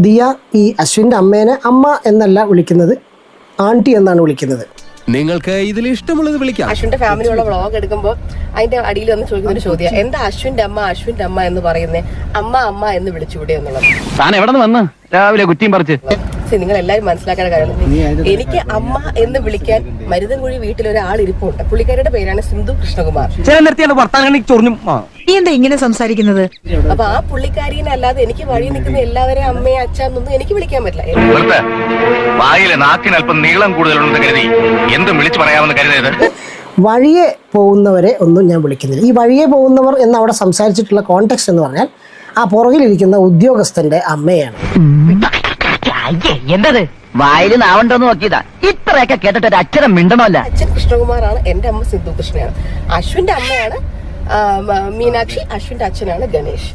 ദിയ ഈ അശ്വിൻ്റെ അമ്മേനെ അമ്മ എന്നല്ല വിളിക്കുന്നത്, ആൻറ്റി എന്നാണ് വിളിക്കുന്നത്. നിങ്ങൾക്ക് ഇതിൽ ഇഷ്ടമുള്ളത് വിളിക്കാം. അശ്വിന്റെ ഫാമിലിയുള്ള വ്ളോഗ് എടുക്കുമ്പോൾ അതിന്റെ അടിയിൽ വന്ന് ചോദിക്കുന്ന ഒരു ചോദ്യം, എന്താ അശ്വിന്റെ അമ്മ എന്ന് പറയുന്നേ, അമ്മ അമ്മ എന്ന് വിളിച്ചുകൂടെ എന്നുള്ളത്. താൻ എവിടെ വന്ന് രാവിലെ കുറ്റിയും പറിച്ച് നിങ്ങൾ എല്ലാവരും മനസ്സിലാക്കേണ്ട കാര്യം, എനിക്ക് അമ്മ എന്ന് വിളിക്കാൻ മരുതൻകുഴി വീട്ടിലൊരാൾ ഇരിപ്പുണ്ട്. പുള്ളിക്കാരുടെ പേരാണ് സിന്ധു കൃഷ്ണകുമാർ. എന്താ ഇങ്ങനെ സംസാരിക്കുന്നത്? അപ്പൊ ആ പുള്ളിക്കാരിനെ അല്ലാതെ എനിക്ക് വഴി നിൽക്കുന്ന എല്ലാവരെയും അമ്മയെ അച്ഛന്നൊന്നും എനിക്ക് വിളിക്കാൻ പറ്റില്ല. വായിലെ നാക്കിനല്പം നീളം കൂടുതലുണ്ടെന്ന് കരുതി എന്തും വിളിച്ചു പറയാമെന്ന് കരുതരുത്. വഴിയെ പോകുന്നവരെ ഒന്നും ഞാൻ വിളിക്കുന്നില്ല. ഈ വഴിയെ പോകുന്നവർ എന്ന് അവിടെ സംസാരിച്ചിട്ടുള്ള കോണ്ടെക്സ്റ്റ് എന്ന് പറഞ്ഞാൽ ആ പുറകിലിരിക്കുന്ന ഉദ്യോഗസ്ഥന്റെ അമ്മയാണ്. എന്തത് വായില് നാവണ്ടോന്ന് നോക്കിയതാ. ഇത്രയൊക്കെ കേട്ടിട്ട് ഒരു അക്ഷരം മിണ്ടണമല്ല. അച്ഛൻ കൃഷ്ണകുമാറാണ്, എന്റെ അമ്മ സിന്ധു കൃഷ്ണയാണ്. അശ്വിന്റെ അമ്മയാണ് മീനാക്ഷി, അശ്വിന്റെ അച്ഛനാണ് ഗണേഷ്.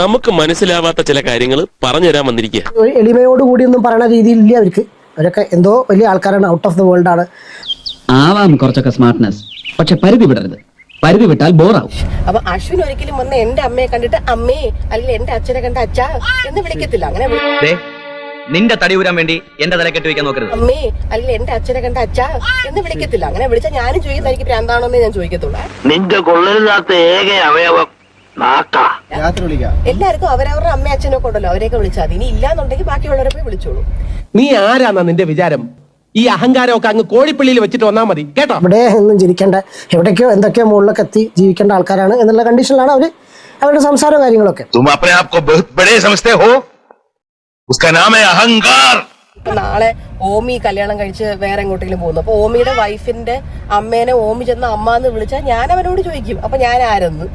നമുക്ക് മനസ്സിലാവാത്ത ചില കാര്യങ്ങൾ പറഞ്ഞു തരാൻ വന്നിരിക്കുക. എളിമയോടുകൂടി ഒന്നും പറയുന്ന രീതിയിലില്ല അവർക്ക്. അവരൊക്കെ എന്തോ വലിയ ആൾക്കാരാണ്, ഔട്ട് ഓഫ് ദ വേൾഡ് ആണ്. ആവാം കുറച്ചൊക്കെ സ്മാർട്ട്നെസ്, പക്ഷെ പരിധി വിടരുത്. പരിധി വിട്ടാൽ ബോറാവും. അപ്പൊ അശ്വിൻ ഒരിക്കലും വന്ന് എന്റെ അമ്മയെ കണ്ടിട്ട് അമ്മേ അല്ലെങ്കിൽ എന്റെ അച്ഛനെ കണ്ട അച്ഛാ എന്ന് വിളിക്കത്തില്ല. അങ്ങനെ നിന്റെ തടി ഊരാൻ വേണ്ടി എന്റെ തല കെട്ടി വെക്കാൻ നോക്കരുത്. അമ്മേ അല്ലെങ്കിൽ എന്റെ അച്ഛനെ കണ്ട അച്ഛാ എന്ന് വിളിക്കത്തില്ല. അങ്ങനെ വിളിച്ചാൽ ഞാനും ചോദിക്കുന്ന എനിക്ക് ഭ്രാന്താണോന്നേ ഞാൻ ചോദിക്കത്തുള്ളൂ. നിന്റെ കൊള്ളരുതാത്ത ഏക അവയവം എല്ലാവർക്കും അവരവരുടെ അമ്മ അച്ഛനൊക്കെ ഉണ്ടല്ലോ, അവരെയൊക്കെ വിളിച്ചാൽ മതി. ഇനി ഇല്ലാന്നുണ്ടെങ്കിൽ ബാക്കിയുള്ളവരെ പോയി വിളിച്ചോളൂ. നീ ആരാന്നാ നിന്റെ വിചാരം? ഈ അഹങ്കാരമൊക്കെ അങ്ങ് കോഴിപ്പള്ളിയിൽ വെച്ചിട്ട് വന്നാൽ മതി കേട്ടോ. ഇവിടെ ഒന്നും ജനിക്കേണ്ട, എവിടേക്കോ എന്തൊക്കെയോ മുകളിലൊക്കെ എത്തി ജീവിക്കേണ്ട ആൾക്കാരാണ് എന്നുള്ള കണ്ടീഷനിലാണ് അവരുടെ സംസാരവും കാര്യങ്ങളൊക്കെ. നാളെ ഓമി കല്യാണം കഴിച്ച് വേറെ എങ്ങോട്ടെങ്കിലും പോകുന്നു. അപ്പൊ ഓമിയുടെ വൈഫിന്റെ അമ്മേനെ ഓമി ചെന്ന അമ്മ എന്ന് വിളിച്ചാൽ ഞാൻ അവനോട് ചോദിക്കും, അപ്പൊ ഞാൻ ആരെന്ന്.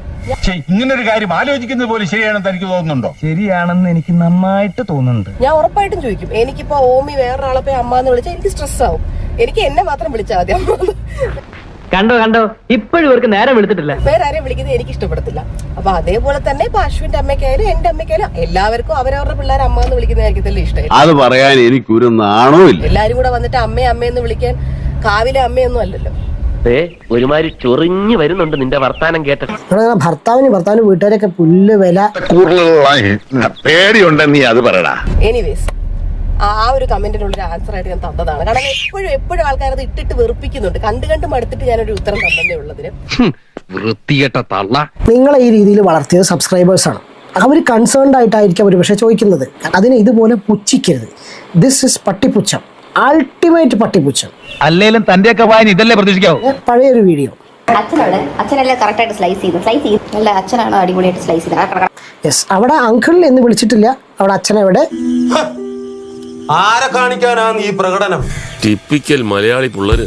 ഇങ്ങനൊരു കാര്യം ആലോചിക്കുന്നത് പോലെ ശരിയാണെന്ന് എനിക്ക് തോന്നുന്നുണ്ടോ? ശരിയാണെന്ന് എനിക്ക് നന്നായിട്ട് തോന്നുന്നുണ്ട്. ഞാൻ ഉറപ്പായിട്ടും ചോദിക്കും. എനിക്കിപ്പോ ഓമി വേറൊരാളെ പോയി അമ്മ എന്ന് വിളിച്ചാൽ എനിക്ക് സ്ട്രെസ് ആവും. എനിക്ക് എന്നെ മാത്രം വിളിച്ചാൽ മതി അമ്മ. കണ്ടോ ഇപ്പോഴും ഇവർക്ക് നേരം എടുത്തിട്ടില്ല. വേറെ ആരെയും വിളിക്കുന്നത് എനിക്ക് ഇഷ്ടപ്പെടത്തില്ല. അപ്പൊ അതേപോലെ തന്നെ ഇപ്പൊ അശ്വിന്റെ അമ്മയ്ക്കായാലും എന്റെ അമ്മയ്ക്കായാലും എല്ലാവർക്കും അവരവരുടെ പിള്ളേർ അമ്മ എന്ന് വിളിക്കുന്നതായിരിക്കത്തില്ല ഇഷ്ടം. അത് പറയാൻ എനിക്കൊരു നാണോ ഇല്ല. എല്ലാരും കൂടെ വന്നിട്ട് അമ്മയെന്ന് വിളിക്കാൻ കാവിലെ അമ്മയൊന്നും അല്ലല്ലോ. ഒരുമാതിരി ചൊറിഞ്ഞു വരുന്നുണ്ട് നിന്റെ വർത്താനം കേട്ടിട്ട്. ഭർത്താവിന് വീട്ടുകാരൊക്കെ പുല്ല് വില പേടിയുണ്ടെന്ന് നീ അത് പറയടാ. എനിവേസ് ആ ഒരു കമന്റിനുള്ള ആൻസർ ആയിട്ട് ഞാൻ തന്നതാണ്. കാരണം എപ്പോഴും ആൾക്കാർ അത് ഇട്ടിട്ട് വെറുപ്പിക്കുന്നുണ്ട്. കണ്ടു മടുത്തിട്ട് ഞാനൊരു ഉത്തരം തന്നേ ഉള്ളതിന്. വൃത്തികെട്ട തള്ള. നിങ്ങളെ ഈ രീതിയിൽ വളർത്തിയത് സബ്സ്ക്രൈബേഴ്സ് ആണ്. അവർ കൺസേൺഡ് ആയിട്ടായിരിക്കും അവർ പക്ഷെ ചോദിക്കുന്നത്. അതിനെ ഇതുപോലെ പുച്ഛിക്കരുത്. ദിസ് ഇസ് പട്ടിപ്പുച്ഛം, അൾട്ടിമേറ്റ് പട്ടിപ്പുച്ഛം. അല്ലേലും തന്റെയൊക്കെ വായന ഇതല്ലേ പ്രതീക്ഷിക്കാവൂ. പഴയൊരു വീഡിയോ. അച്ഛനല്ലേ കറക്റ്റായിട്ട് സ്ലൈസ് ചെയ്ത് അല്ല അച്ഛനാണ് അടിപൊളിയായിട്ട് സ്ലൈസ് ചെയ്ത്. യെസ്, അവിടെ അങ്കിൾ എന്ന് വിളിച്ചിട്ടില്ല, അവിടെ അച്ഛനെവിടെ. ആരെ കാണിക്കാനാണ് ഈ പ്രകടനം? ടിപ്പിക്കൽ മലയാളി പിള്ളേര്.